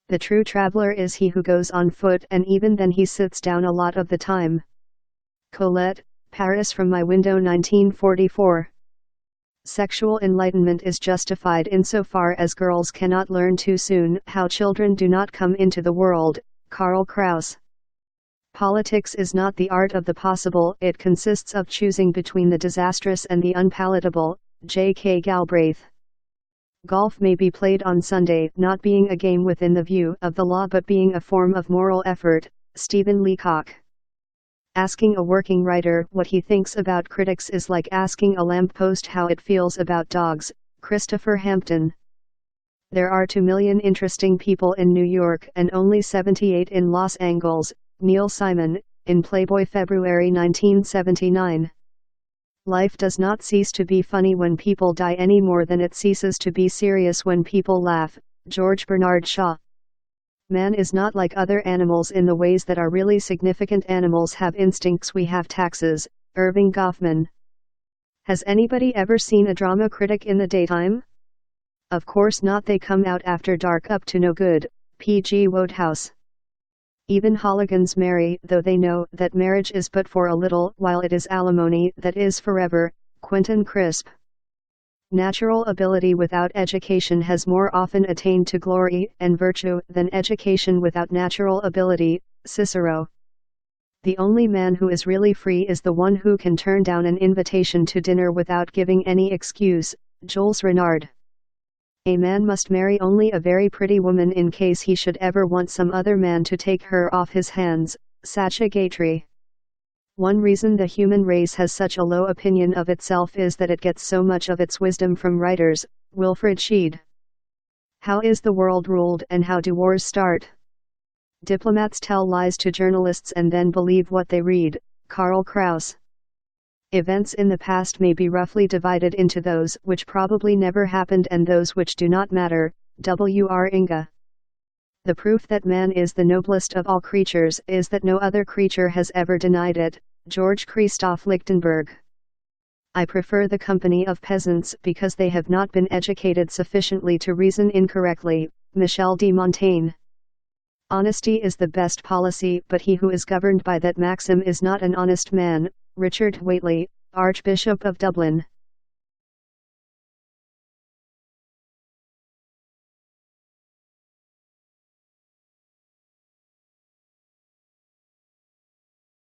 The true traveler is he who goes on foot, and even then he sits down a lot of the time. Colette, Paris from my window 1944. Sexual enlightenment is justified insofar as girls cannot learn too soon how children do not come into the world. Karl Kraus. Politics is not the art of the possible, it consists of choosing between the disastrous and the unpalatable. J.K. Galbraith. Golf may be played on Sunday, not being a game within the view of the law but being a form of moral effort. Stephen Leacock. Asking a working writer what he thinks about critics is like asking a lamppost how it feels about dogs. Christopher Hampton. There are 2 million interesting people in New York and only 78 in Los Angeles. Neil Simon, in Playboy, February 1979. Life does not cease to be funny when people die any more than it ceases to be serious when people laugh. George Bernard Shaw. Man is not like other animals in the ways that are really significant. Animals have instincts, we have taxes. Irving Goffman. Has anybody ever seen a drama critic in the daytime? Of course not, they come out after dark up to no good. P.G. Wodehouse. Even hooligans marry, though they know that marriage is but for a little while, it is alimony that is forever. Quentin Crisp. Natural ability without education has more often attained to glory and virtue than education without natural ability. Cicero. The only man who is really free is the one who can turn down an invitation to dinner without giving any excuse. Jules Renard. A man must marry only a very pretty woman in case he should ever want some other man to take her off his hands. Sacha Guitry. One reason the human race has such a low opinion of itself is that it gets so much of its wisdom from writers. Wilfred Sheed. How is the world ruled and how do wars start? Diplomats tell lies to journalists and then believe what they read. Karl Kraus. Events in the past may be roughly divided into those which probably never happened and those which do not matter. W.R. Inga. The proof that man is the noblest of all creatures is that no other creature has ever denied it. George Christoph Lichtenberg. I prefer the company of peasants because they have not been educated sufficiently to reason incorrectly. Michel de Montaigne. Honesty is the best policy, but he who is governed by that maxim is not an honest man. Richard Whately, Archbishop of Dublin.